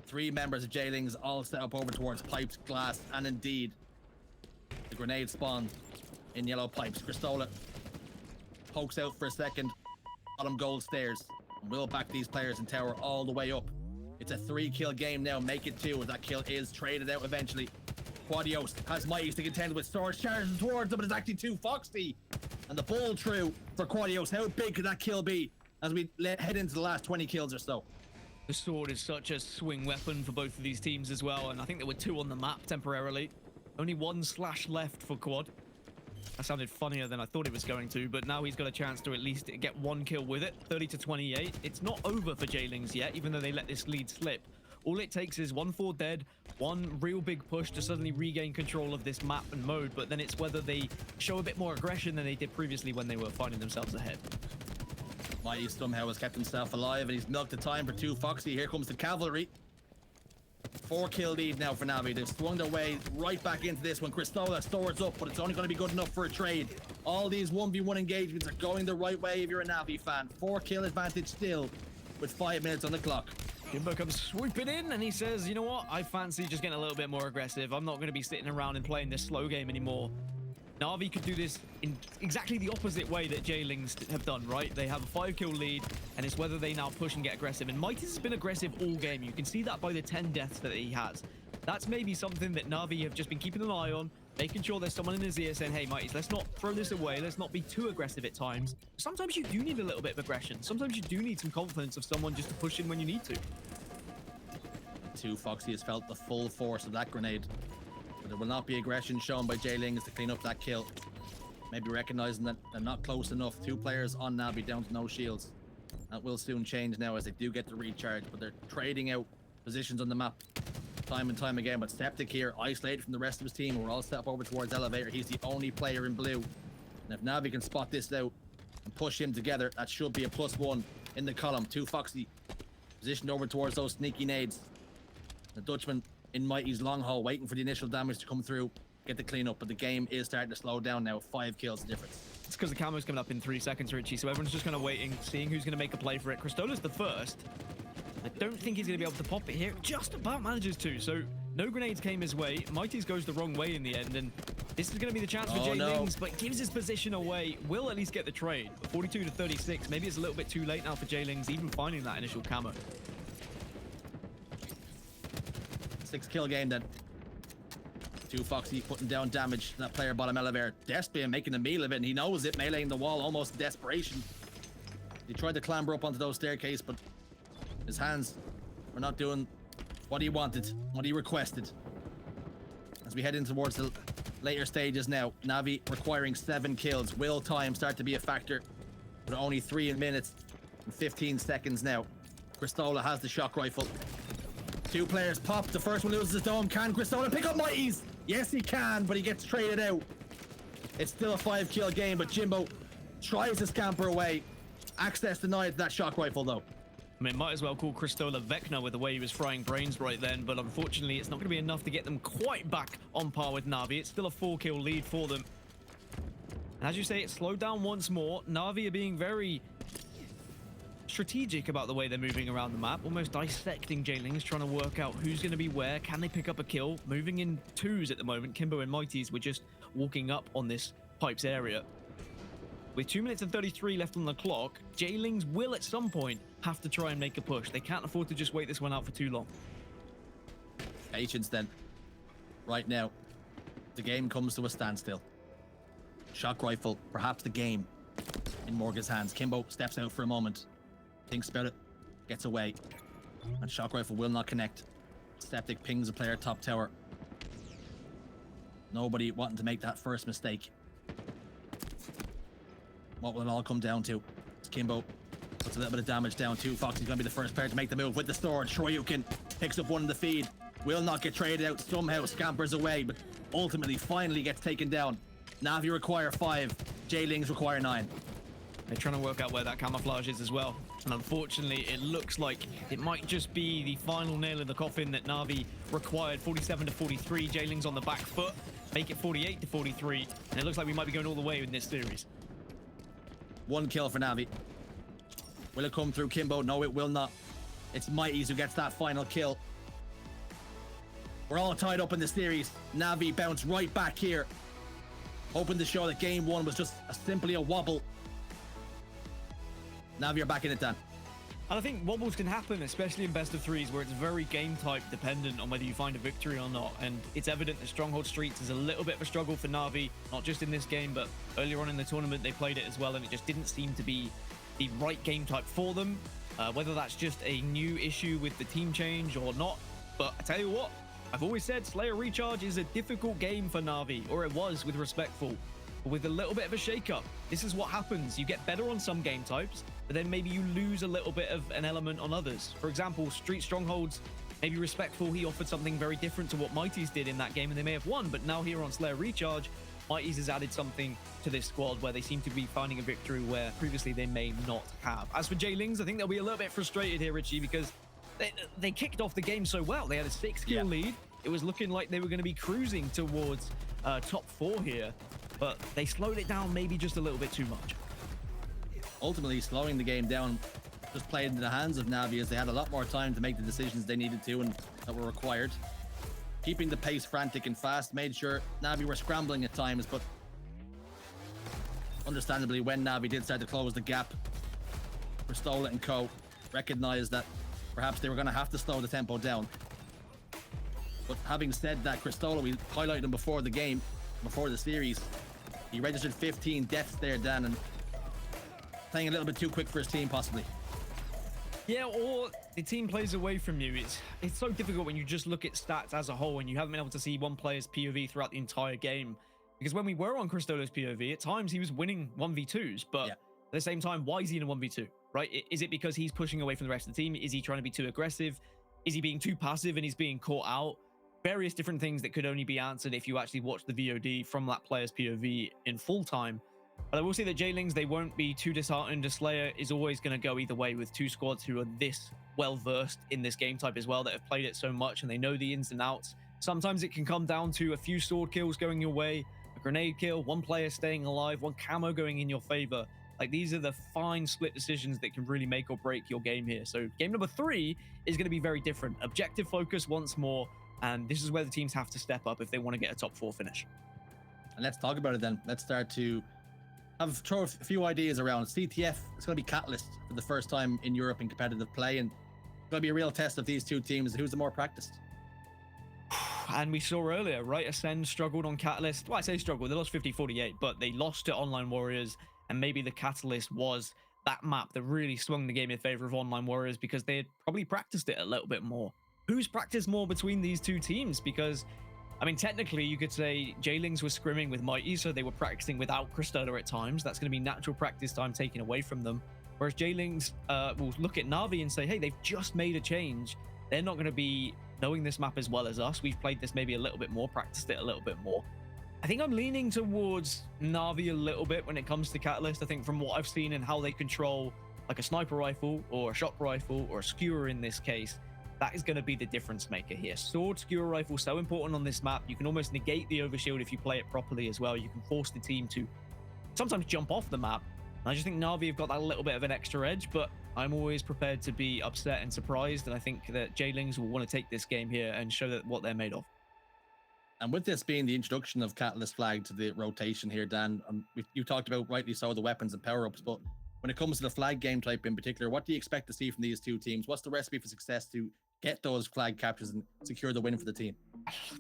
3 members of JLINGZ all set up over towards pipes, glass, and indeed the grenade spawn in yellow pipes. Qristola pokes out for a second. Bottom gold stairs. And will back these players in tower all the way up. It's a 3-kill game now. Make it 2 as that kill is traded out eventually. Quadios has zMightys to contend with. Sword charges towards him, but it's actually 2 Foxy. And the ball through for Quadios. How big could that kill be as we head into the last 20 kills or so? The sword is such a swing weapon for both of these teams as well, and I think there were 2 on the map temporarily. Only 1 slash left for Quad. That sounded funnier than I thought it was going to, but now he's got a chance to at least get 1 kill with it. 30-28. It's not over for JLINGZ yet, even though they let this lead slip. All it takes is 1 4 dead, 1 real big push to suddenly regain control of this map and mode, but then it's whether they show a bit more aggression than they did previously when they were finding themselves ahead. zMightys somehow has kept himself alive, and he's milked the time for 2 Foxy. Here comes the cavalry. 4-kill lead now for NaVi. They've swung their way right back into this one. Qristola stores up, but it's only going to be good enough for a trade. All these 1v1 engagements are going the right way if you're a NaVi fan. 4-kill advantage still with 5 minutes on the clock. Jimbo comes swooping in and he says, you know what? I fancy just getting a little bit more aggressive. I'm not going to be sitting around and playing this slow game anymore. NaVi could do this in exactly the opposite way that JLINGZ have done, right? They have a 5-kill lead, and it's whether they now push and get aggressive. And zMightys has been aggressive all game. You can see that by the 10 deaths that he has. That's maybe something that NaVi have just been keeping an eye on, making sure there's someone in his ear saying, hey, zMightys, let's not throw this away. Let's not be too aggressive at times. Sometimes you do need a little bit of aggression. Sometimes you do need some confidence of someone just to push in when you need to. Two Foxy has felt the full force of that grenade, but there will not be aggression shown by JLINGZ to clean up that kill. Maybe recognizing that they're not close enough. Two players on NaVi down to no shields. That will soon change now as they do get the recharge, but they're trading out positions on the map time and time again. But Septiq here, isolated from the rest of his team. We're all set up over towards Elevator. He's the only player in blue. And if NaVi can spot this out and push him together, that should be a +1 in the column. Two Foxy positioned over towards those sneaky nades. The Dutchman in Mighty's long haul, waiting for the initial damage to come through, get the cleanup, but the game is starting to slow down now. 5 kills difference. It's because the camo's coming up in 3 seconds, Richie, so everyone's just kind of waiting, seeing who's going to make a play for it. Qristola's the first. I don't think he's going to be able to pop it here. Just about manages to, so no grenades came his way. Mighty's goes the wrong way in the end, and this is going to be the chance for JLINGZ, but gives his position away. Will at least get the trade. 42 to 36. Maybe it's a little bit too late now for JLINGZ, even finding that initial camo. 6-kill game then. Two Foxy putting down damage to that player bottom elevator. Despian making a meal of it, and he knows it, meleeing the wall almost in desperation. He tried to clamber up onto those staircase, but his hands were not doing what he wanted, what he requested. As we head in towards the later stages now, NaVi requiring 7 kills. Will time start to be a factor, but only 3 minutes and 15 seconds now. Qristola has the shock rifle. 2 players pop. The first one loses his dome. Can Qristola pick up Mighty's? Yes, he can, but he gets traded out. It's still a 5-kill game, but Jimbo tries to scamper away. Access denied to that shock rifle, though. I mean, might as well call Qristola Vecna with the way he was frying brains right then, but unfortunately, it's not going to be enough to get them quite back on par with NaVi. It's still a 4-kill lead for them. And as you say, it slowed down once more. NaVi are being very strategic about the way they're moving around the map, almost dissecting JLINGZ, trying to work out who's going to be where. Can they pick up a kill? Moving in 2s at the moment. Kimbo and Mighty's were just walking up on this pipes area. With 2 minutes and 33 left on the clock, JLINGZ will at some point have to try and make a push. They can't afford to just wait this one out for too long. Patience then. Right now, the game comes to a standstill. Shock rifle, perhaps the game, in Morguhh's hands. Kimbo steps out for a moment, thinks about it, gets away, and shock rifle will not connect. Septiq pings a player top tower. Nobody wanting to make that first mistake. What will it all come down to? Kimbo puts a little bit of damage down. Two Foxy's going to be the first player to make the move with the storage. Shoryuken picks up one in the feed. Will not get traded out. Somehow scampers away, but ultimately finally gets taken down. NaVi require 5. JLINGZ require 9. They're trying to work out where that camouflage is as well. And unfortunately, it looks like it might just be the final nail in the coffin that NaVi required. 47 to 43. JLINGZ on the back foot. Make it 48 to 43. And it looks like we might be going all the way in this series. 1 kill for NaVi. Will it come through Kimbo? No, it will not. It's ZMightys who gets that final kill. We're all tied up in the series. NaVi bounce right back here, hoping to show that game 1 was just simply a wobble. NaVi are back in it, Dan. And I think wobbles can happen, especially in best of 3s, where it's very game type dependent on whether you find a victory or not. And it's evident that Strongholds Streets is a little bit of a struggle for NaVi, not just in this game, but earlier on in the tournament they played it as well, and it just didn't seem to be the right game type for them. Whether that's just a new issue with the team change or not. But I tell you what, I've always said Slayer Recharge is a difficult game for NaVi, or it was with Respectful. But with a little bit of a shake-up, this is what happens. You get better on some game types, but then maybe you lose a little bit of an element on others. For example, Street Strongholds, maybe Respectful, he offered something very different to what Mighty's did in that game, and they may have won, but now here on Slayer Recharge, Mighty's has added something to this squad where they seem to be finding a victory where previously they may not have. As for JLINGZ, I think they'll be a little bit frustrated here, Richie, because they kicked off the game so well. They had a 6-kill lead. It was looking like they were going to be cruising towards top 4 here, but they slowed it down maybe just a little bit too much. Ultimately, slowing the game down just played into the hands of NaVi as they had a lot more time to make the decisions they needed to and that were required. Keeping the pace frantic and fast made sure NaVi were scrambling at times, but understandably, when NaVi did start to close the gap, Qristola and co recognized that perhaps they were going to have to slow the tempo down. But having said that, Qristola, we highlighted him before the game, before the series. He registered 15 deaths there, Dan, and playing a little bit too quick for his team, possibly. Yeah, or the team plays away from you. It's so difficult when you just look at stats as a whole and you haven't been able to see one player's POV throughout the entire game. Because when we were on Qristola's POV, at times he was winning 1v2s, but at the same time, why is he in a 1v2, right? Is it because he's pushing away from the rest of the team? Is he trying to be too aggressive? Is he being too passive and he's being caught out? Various different things that could only be answered if you actually watch the VOD from that player's POV in full time. But I will say that JLINGZ, they won't be too disheartened. A Slayer is always going to go either way with two squads who are this well-versed in this game type as well, that have played it so much and they know the ins and outs. Sometimes it can come down to a few sword kills going your way, a grenade kill, one player staying alive, one camo going in your favor. Like, these are the fine split decisions that can really make or break your game here. So game number 3 is going to be very different. Objective focus once more, and this is where the teams have to step up if they want to get a top 4 finish. And let's talk about it then. Let's start to throw a few ideas around. CTF, it's going to be Catalyst for the first time in Europe in competitive play, and it's going to be a real test of these two teams. Who's the more practiced? And we saw earlier, right? Ascend struggled on Catalyst. Well, I say struggled. They lost 50-48, but they lost to Online Warriors, and maybe the Catalyst was that map that really swung the game in favor of Online Warriors because they had probably practiced it a little bit more. Who's practiced more between these two teams? Because, I mean, technically, you could say JLINGZ was scrimming with zMightys, so they were practicing without Qristola at times. That's going to be natural practice time taken away from them. Whereas JLINGZ will look at NaVi and say, hey, they've just made a change. They're not going to be knowing this map as well as us. We've played this maybe a little bit more, practiced it a little bit more. I think I'm leaning towards NaVi a little bit when it comes to Catalyst. I think from what I've seen and how they control like a sniper rifle or a shock rifle or a skewer in this case, that is going to be the difference maker here. Sword, skewer rifle, so important on this map. You can almost negate the overshield if you play it properly as well. You can force the team to sometimes jump off the map. And I just think NaVi have got that little bit of an extra edge, but I'm always prepared to be upset and surprised. And I think that JLINGZ will want to take this game here and show that what they're made of. And with this being the introduction of Catalyst Flag to the rotation here, Dan, you talked about, rightly so, the weapons and power-ups, but when it comes to the flag game type in particular, what do you expect to see from these two teams? What's the recipe for success to get those flag captures and secure the win for the team?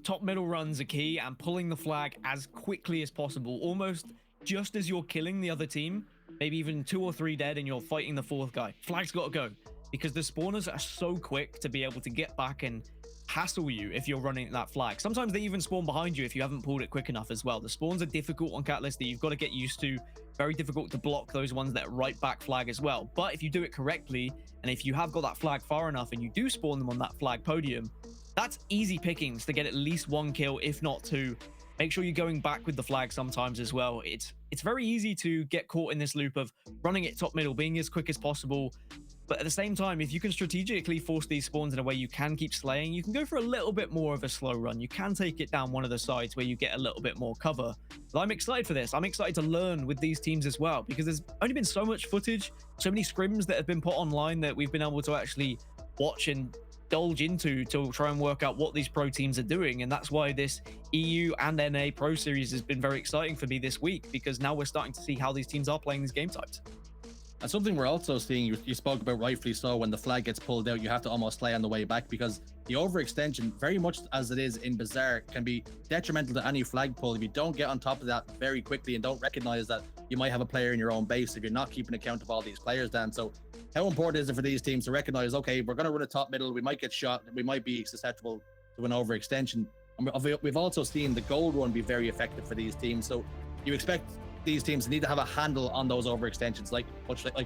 Top middle runs are key, and pulling the flag as quickly as possible, almost just as you're killing the other team, maybe even 2 or 3 dead and you're fighting the 4th guy. Flag's got to go, because the spawners are so quick to be able to get back and hassle you if you're running that flag. Sometimes they even spawn behind you if you haven't pulled it quick enough as well. The spawns are difficult on Catalyst that you've got to get used to. Very difficult to block those ones that are right back flag as well. But if you do it correctly, and if you have got that flag far enough and you do spawn them on that flag podium, that's easy pickings to get at least 1 kill, if not 2. Make sure you're going back with the flag sometimes as well. It's very easy to get caught in this loop of running it top middle, being as quick as possible. But at the same time, if you can strategically force these spawns in a way you can keep slaying, you can go for a little bit more of a slow run. You can take it down one of the sides where you get a little bit more cover. But I'm excited for this. I'm excited to learn with these teams as well, because there's only been so much footage, so many scrims that have been put online that we've been able to actually watch and indulge into to try and work out what these pro teams are doing. And that's why this EU and NA Pro Series has been very exciting for me this week, because now we're starting to see how these teams are playing these game types. And something we're also seeing, you spoke about rightfully so, when the flag gets pulled out, you have to almost play on the way back, because the overextension, very much as it is in Bazaar, can be detrimental to any flag pull if you don't get on top of that very quickly and don't recognize that you might have a player in your own base if you're not keeping account of all these players, Dan. So how important is it for these teams to recognize, okay, we're going to run a top middle, we might get shot, we might be susceptible to an overextension. And we've also seen the gold run be very effective for these teams. So you expect these teams need to have a handle on those overextensions, like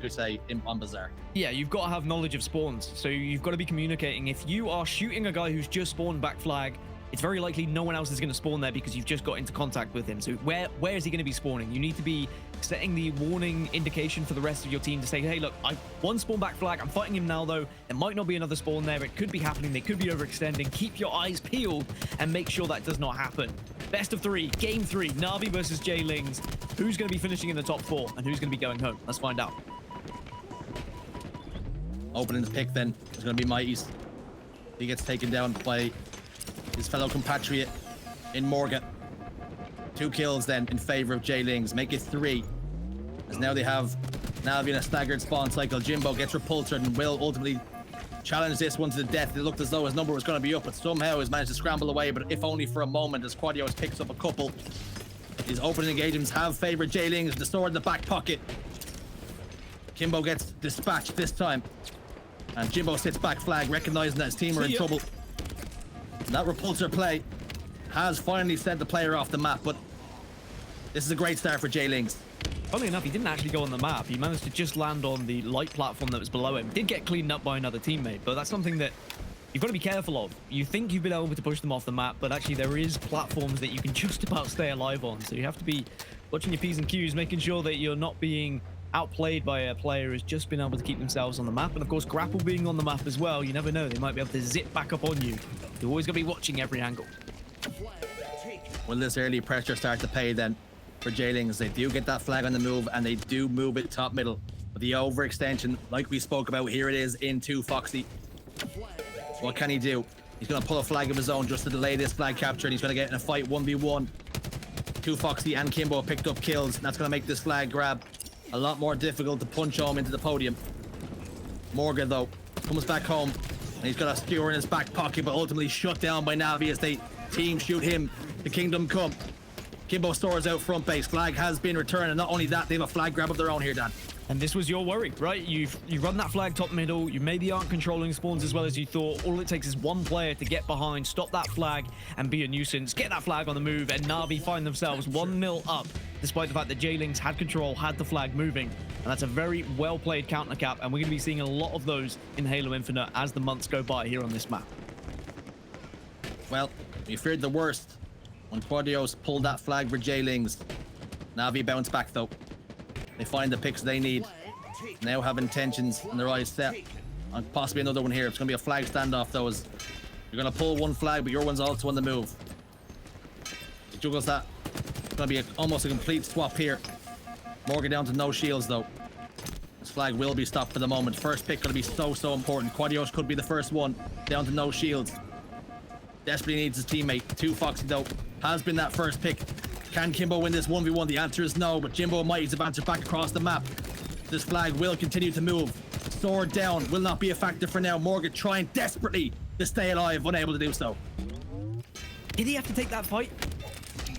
we say on Bazaar. Yeah, you've got to have knowledge of spawns, so you've got to be communicating. If you are shooting a guy who's just spawned back flag, it's very likely no one else is going to spawn there because you've just got into contact with him. So where is he going to be spawning? You need to be setting the warning indication for the rest of your team to say, hey, look, I've one spawn back flag, I'm fighting him now though, there might not be another spawn there, it could be happening, they could be overextending. Keep your eyes peeled and make sure that does not happen. Best of 3, game 3, NaVi versus JLINGZ. Who's going to be finishing in the top 4 and who's going to be going home? Let's find out. Opening the pick then is going to be zMightys. He gets taken down by his fellow compatriot in Morguhhh. 2 kills then in favor of JLINGZ, make it 3. As now they have NaVi in a staggered spawn cycle. Jimbo gets repulsed and will ultimately challenge this one to the death. It looked as though his number was going to be up, but somehow has managed to scramble away, but if only for a moment, as Quadios picks up a couple. His opening engagements have favored JLINGZ, the sword in the back pocket. Kimbo gets dispatched this time. And Jimbo sits back flag, recognizing that his team are in trouble. And that repulsor play has finally sent the player off the map, but this is a great start for JLINGZ. Funnily enough, he didn't actually go on the map. He managed to just land on the light platform that was below him. Did get cleaned up by another teammate, but that's something that you've got to be careful of. You think you've been able to push them off the map, but actually there is platforms that you can just about stay alive on. So you have to be watching your P's and Q's, making sure that you're not being outplayed by a player who's just been able to keep themselves on the map. And of course, Grapple being on the map as well, you never know. They might be able to zip back up on you. You're always going to be watching every angle. Will this early pressure start to pay then for JLINGZ? They do get that flag on the move, and they do move it top middle. But the overextension, like we spoke about, here it is into Foxy. What can he do? He's going to pull a flag of his own just to delay this flag capture, and he's going to get in a fight 1v1. Two Foxy and Kimbo picked up kills, and that's going to make this flag grab a lot more difficult to punch home into the podium. Morguhhh, though, comes back home, and he's got a skewer in his back pocket, but ultimately shut down by NaVi as they team shoot him to Kingdom Come. Kimbo stores out front base. Flag has been returned, and not only that, they have a flag grab of their own here, Dan. And this was your worry, right? You run that flag top middle. You maybe aren't controlling spawns as well as you thought. All it takes is one player to get behind, stop that flag, and be a nuisance. Get that flag on the move, and NaVi find themselves 1-0 up, despite the fact that JLINGZ had control, had the flag moving. And that's a very well-played counter cap, and we're going to be seeing a lot of those in Halo Infinite as the months go by here on this map. Well, we feared the worst when Quadios pulled that flag for JLINGZ. NaVi bounced back, though. They find the picks they need. Now have intentions and their eyes set on possibly another one here. It's going to be a flag standoff, though, as you're going to pull one flag, but your one's also on the move. He juggles that. It's going to be almost a complete swap here. Morguhhh down to no shields, though. This flag will be stopped for the moment. First pick going to be so important. Quadios could be the first one down to no shields. Desperately needs his teammate. Two Foxy, though, has been that first pick. Can Kimbo win this 1v1? The answer is no, but Jimbo and zMightys have answered back across the map. This flag will continue to move. Sword down will not be a factor for now. Morguhhh trying desperately to stay alive, unable to do so. Did he have to take that fight?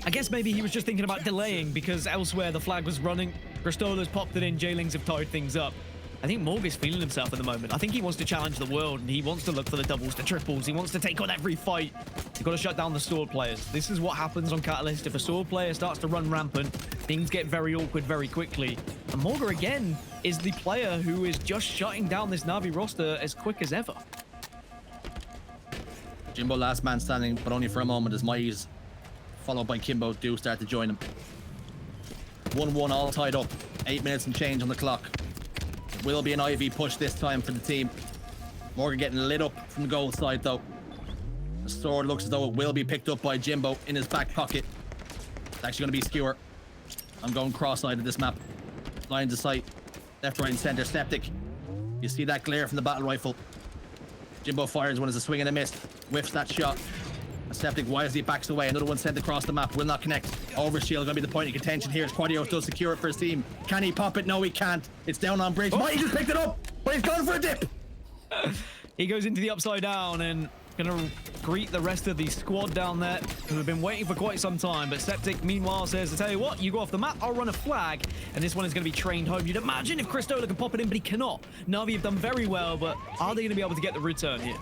I guess maybe he was just thinking about delaying because elsewhere the flag was running. Qristola's popped it in. JLINGZ have tied things up. I think Morguhh's feeling himself at the moment. I think he wants to challenge the world, and he wants to look for the doubles, the triples. He wants to take on every fight. You've got to shut down the sword players. This is what happens on Catalyst. If a sword player starts to run rampant, things get very awkward very quickly. And Morguhhh, again, is the player who is just shutting down this NaVi roster as quick as ever. Jimbo last man standing, but only for a moment as zMightys, followed by Kimbo, do start to join him. 1-1 all tied up. 8 minutes and change on the clock. Will be an IV push this time for the team. Morguhhh getting lit up from the goal side, though. The sword looks as though it will be picked up by Jimbo in his back pocket. It's actually going to be skewer. I'm going cross-eyed at this map. Lines of sight. Left, right, and center. Septiq. You see that glare from the battle rifle. Jimbo fires one as a swing and a miss. Whiffs that shot. Septiq wisely backs away. Another one sent across the map. Will not connect. Overshield going to be the point of contention here as Quadios does secure it for his team. Can he pop it? No, he can't. It's down on bridge. Might just picked it up, but he's gone for a dip. He goes into the upside down and gonna greet the rest of the squad down there who have been waiting for quite some time. But Septiq, meanwhile, says, I tell you what, you go off the map, I'll run a flag. And this one is going to be trained home. You'd imagine if Qristola can pop it in, but he cannot. NaVi have done very well, but are they going to be able to get the return here?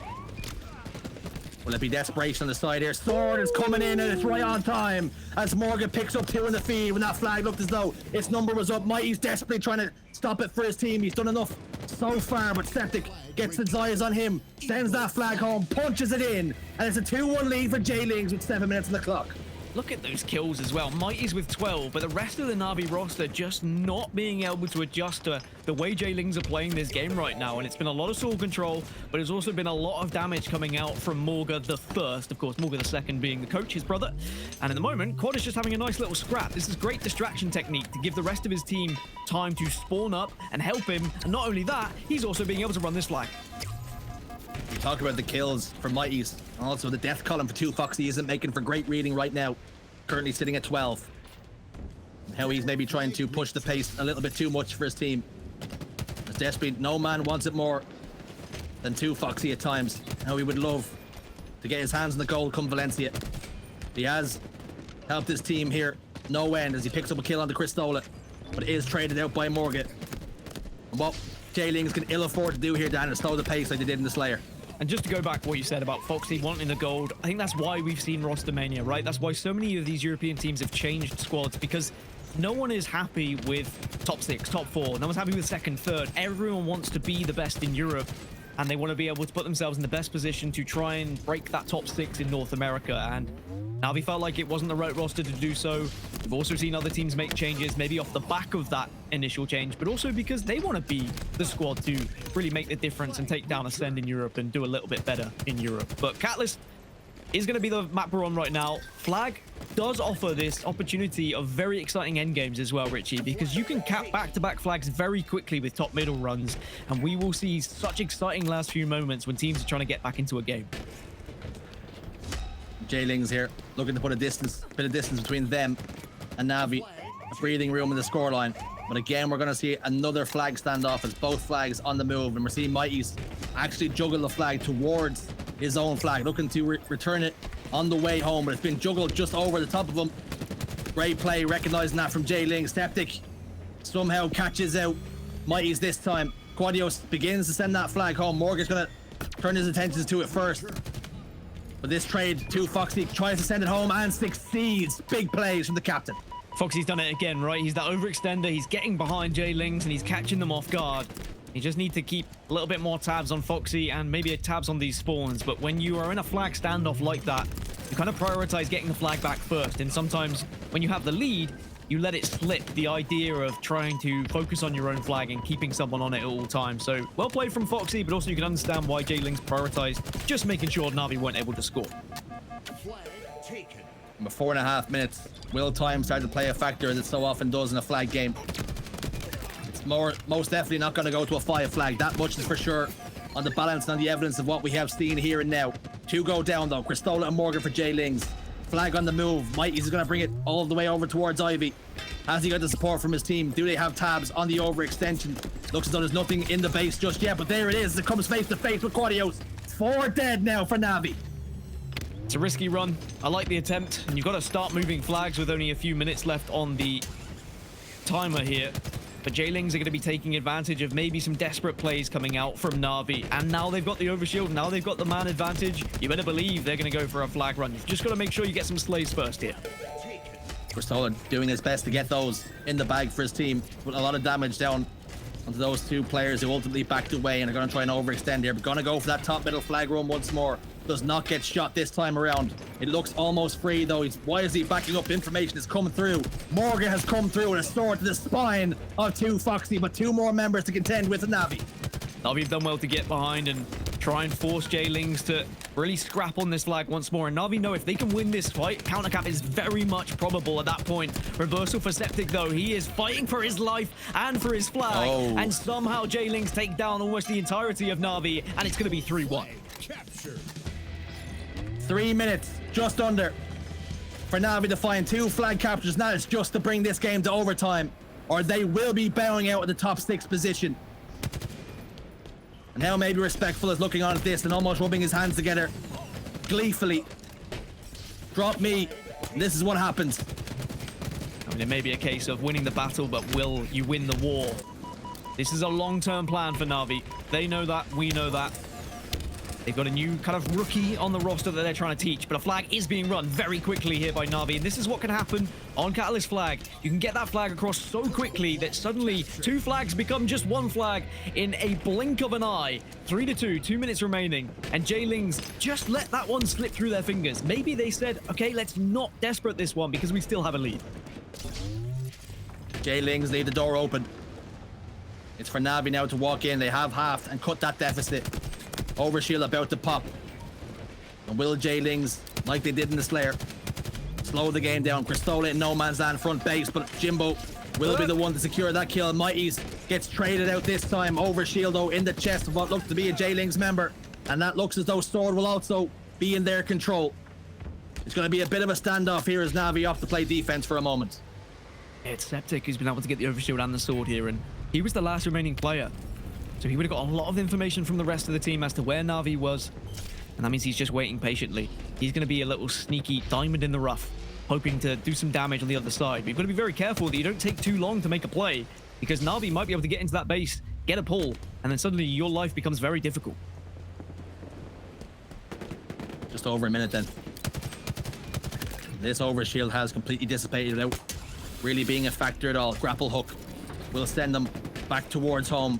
Will it be desperation on the side here? Sword is coming in, and it's right on time as Morguhhh picks up 2 in the feed when that flag looked as though its number was up. zMightys desperately trying to stop it for his team. He's done enough so far, but Septiq gets its eyes on him, sends that flag home, punches it in, and it's a 2-1 lead for JLINGZ with 7 minutes on the clock. Look at those kills as well. zMightys with 12, but the rest of the NaVi roster just not being able to adjust to the way JLINGZ are playing this game right now. And it's been a lot of sword control, but it's also been a lot of damage coming out from Morguhhh the first. Of course, Morguhhh the second being the coach, his brother. And at the moment, Quad is just having a nice little scrap. This is great distraction technique to give the rest of his team time to spawn up and help him. And not only that, he's also being able to run this flag. We talk about the kills for zMightys. Also, the death column for 2 Foxy isn't making for great reading right now. Currently sitting at 12. How he's maybe trying to push the pace a little bit too much for his team. As desperately, no man wants it more than 2 Foxy at times. How he would love to get his hands on the goal come Valencia. He has helped his team here no end as he picks up a kill on the Qristola, but it is traded out by Morguhhh. And what JLINGZ can ill afford to do here, Dan, and slow the pace like they did in the Slayer. And just to go back to what you said about Foxy wanting the gold, I think that's why we've seen roster mania, right? That's why so many of these European teams have changed squads, because no one is happy with top 6, top 4. No one's happy with second, third. Everyone wants to be the best in Europe, and they want to be able to put themselves in the best position to try and break that top 6 in North America. And NaVi felt like it wasn't the right roster to do so. We've also seen other teams make changes, maybe off the back of that initial change, but also because they want to be the squad to really make the difference and take down Ascend in Europe and do a little bit better in Europe. But Catalyst is going to be the map we're on right now. Flag does offer this opportunity of very exciting end games as well, Richie, because you can cap back-to-back flags very quickly with top middle runs, and we will see such exciting last few moments when teams are trying to get back into a game. JLINGZ here, looking to put a bit of distance between them and NaVi. A breathing room in the scoreline. But again, we're going to see another flag standoff as both flags on the move, and we're seeing zMightys actually juggle the flag towards his own flag, looking to return it on the way home, but it's been juggled just over the top of him. Great play, recognizing that from JLINGZ. Septiq somehow catches out zMightys this time. Quadios begins to send that flag home. Morguhh's going to turn his attentions to it first. But this trade to Foxy tries to send it home and succeeds. Big plays from the captain. Foxy's done it again, right? He's that overextender. He's getting behind JLINGZ and he's catching them off guard. You just need to keep a little bit more tabs on Foxy and maybe tabs on these spawns. But when you are in a flag standoff like that, you kind of prioritize getting the flag back first. And sometimes when you have the lead, you let it slip, the idea of trying to focus on your own flag and keeping someone on it at all times. So well played from Foxy, but also you can understand why JLINGZ prioritized just making sure NaVi weren't able to score. For 4.5 minutes, will time start to play a factor as it so often does in a flag game? It's most definitely not going to go to a 5 flag. That much is for sure on the balance and on the evidence of what we have seen here and now. 2 go down though. Qristola and Morguhhh for JLINGZ. Flag on the move. zMightys is going to bring it all the way over towards Ivy. Has he got the support from his team? Do they have tabs on the overextension? Looks as though there's nothing in the base just yet, but there it is. It comes face to face with Quadios. 4 dead now for NaVi. It's a risky run. I like the attempt, and you've got to start moving flags with only a few minutes left on the timer here. But JLINGZ are going to be taking advantage of maybe some desperate plays coming out from NaVi. And now they've got the overshield. Now they've got the man advantage. You better believe they're going to go for a flag run. You've just got to make sure you get some slays first here. Qristola doing his best to get those in the bag for his team. Put a lot of damage down onto those 2 players who ultimately backed away and are going to try and overextend here. But going to go for that top middle flag room once more. Does not get shot this time around. It looks almost free though. He's wisely backing up. Information is coming through. Morguhhh has come through with a sword to the spine of 2 Foxy, but 2 more members to contend with the NaVi. NaVi have done well to get behind and try and force JLINGZ to really scrap on this flag once more. And NaVi know if they can win this fight, countercap is very much probable at that point. Reversal for Septiq though. He is fighting for his life and for his flag. And somehow JLINGZ take down almost the entirety of NaVi, and it's going to be 3-1. 3 minutes, just under, for NaVi to find 2 flag captures. Now it's just to bring this game to overtime, or they will be bowing out at the top 6 position. And how maybe Respectful is looking on at this and almost rubbing his hands together gleefully. Drop me. This is what happens. I mean, it may be a case of winning the battle, but will you win the war? This is a long-term plan for NaVi. They know that. We know that. They've got a new kind of rookie on the roster that they're trying to teach, but a flag is being run very quickly here by NaVi, and this is what can happen on Catalyst flag. You can get that flag across so quickly that suddenly 2 flags become just 1 flag in a blink of an eye. 3-2, 2 minutes remaining, and JLINGZ just let that one slip through their fingers. Maybe they said, okay, let's not desperate this one because we still have a lead. JLINGZ leave the door open. It's for NaVi now to walk in. They have halved and cut that deficit. Overshield about to pop. And will JLINGZ, like they did in the Slayer, slow the game down? Qristola in no man's land front base, but Jimbo will be the one to secure that kill. zMightys gets traded out this time. Overshield though in the chest of what looks to be a JLINGZ member, and that looks as though sword will also be in their control. It's going to be a bit of a standoff here as NaVi off to play defense for a moment. It's Septiq who's been able to get the overshield and the sword here, and he was the last remaining player. So he would have got a lot of information from the rest of the team as to where NaVi was. And that means he's just waiting patiently. He's going to be a little sneaky diamond in the rough, hoping to do some damage on the other side. But you've got to be very careful that you don't take too long to make a play, because NaVi might be able to get into that base get a pull, and then suddenly your life becomes very difficult. Just over a minute then. This overshield has completely dissipated without really being a factor at all. Grapple hook will send them back towards home.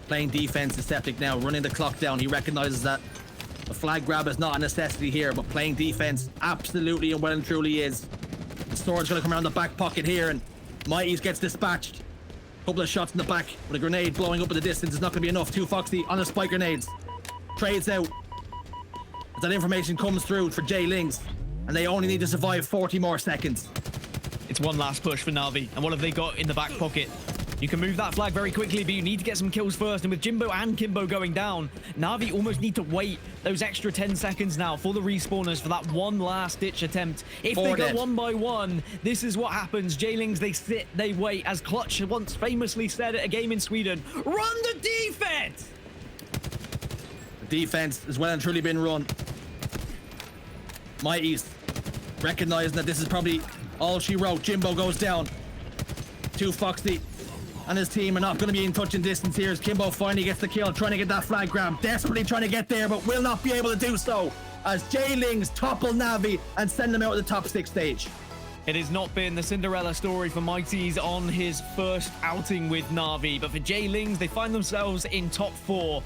Playing defense is Septiq now, running the clock down. He recognizes that the flag grab is not a necessity here, but playing defense absolutely and well and truly is. The sword's going to come around the back pocket here, and zMightys gets dispatched. Couple of shots in the back, but a grenade blowing up in the distance is not going to be enough. 2 Foxy on the spike grenades. Trades out. As that information comes through for JLINGZ, and they only need to survive 40 more seconds. It's one last push for NaVi, and what have they got in the back pocket? You can move that flag very quickly, but you need to get some kills first, and with Jimbo and Kimbo going down, NaVi almost need to wait those extra 10 seconds now for the respawners for that one last ditch attempt. If they go 1 by 1, this is what happens. JLINGZ, they sit, they wait, as Clutch once famously said at a game in Sweden, run the defense! The defense has well and truly been run. zMightys recognizing that this is probably all she wrote. Jimbo goes down. 2 Foxy and his team are not going to be in touching distance here as Kimbo finally gets the kill, trying to get that flag grab, desperately trying to get there, but will not be able to do so as JLINGZ topple NaVi and send them out of the top 6 stage. It has not been the Cinderella story for zMightys on his first outing with NaVi, but for JLINGZ, they find themselves in top 4,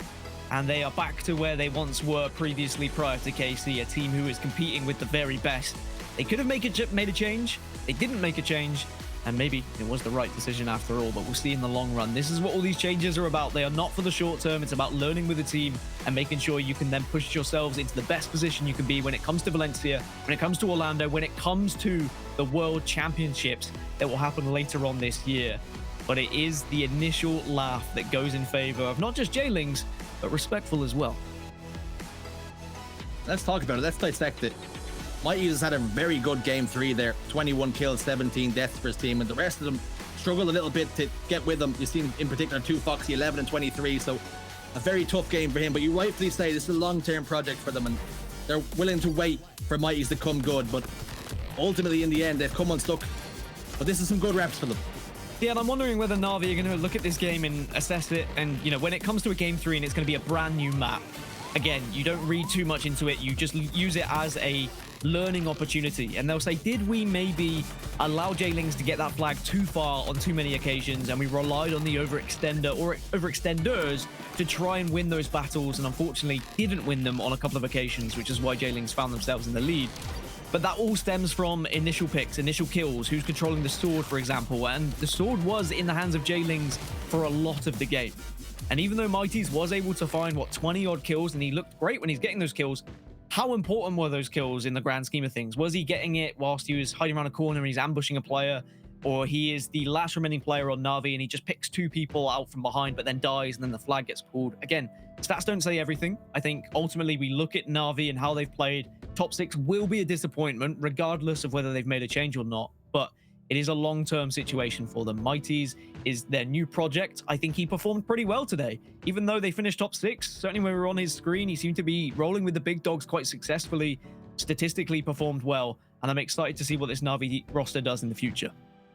and they are back to where they once were previously prior to KC, a team who is competing with the very best. They could have made a change, they didn't make a change, and maybe it was the right decision after all, but we'll see in the long run. This is what all these changes are about. They are not for the short term. It's about learning with the team and making sure you can then push yourselves into the best position you can be when it comes to Valencia, when it comes to Orlando, when it comes to the World Championships that will happen later on this year. But it is the initial laugh that goes in favor of not just JLINGZ, but Respectful as well. Let's talk about it. Let's dissect it. zMightys has had a very good game 3 there. 21 kills, 17 deaths for his team, and the rest of them struggled a little bit to get with them. You've seen in particular 2 Foxy, 11 and 23, so a very tough game for him. But you rightfully say this is a long-term project for them, and they're willing to wait for zMightys to come good. But ultimately, in the end, they've come unstuck. But this is some good reps for them. Yeah, and I'm wondering whether NaVi are going to look at this game and assess it. And, you know, when it comes to a game 3 and it's going to be a brand new map, again, you don't read too much into it. You just use it as a learning opportunity, and they'll say, did we maybe allow JLINGZ to get that flag too far on too many occasions, and we relied on the overextender or overextenders to try and win those battles, and unfortunately didn't win them on a couple of occasions, which is why JLINGZ found themselves in the lead. But that all stems from initial picks, initial kills, who's controlling the sword, for example, and the sword was in the hands of JLINGZ for a lot of the game. And even though zMightys was able to find, 20 odd kills, and he looked great when he's getting those kills, how important were those kills in the grand scheme of things? Was he getting it whilst he was hiding around a corner and he's ambushing a player? Or he is the last remaining player on NaVi and he just picks 2 people out from behind but then dies and then the flag gets pulled? Again, stats don't say everything. I think ultimately we look at NaVi and how they've played. Top 6 will be a disappointment regardless of whether they've made a change or not. But it is a long-term situation for them. zMightys is their new project. I think he performed pretty well today. Even though they finished top 6, certainly when we were on his screen, he seemed to be rolling with the big dogs quite successfully, statistically performed well, and I'm excited to see what this NaVi roster does in the future.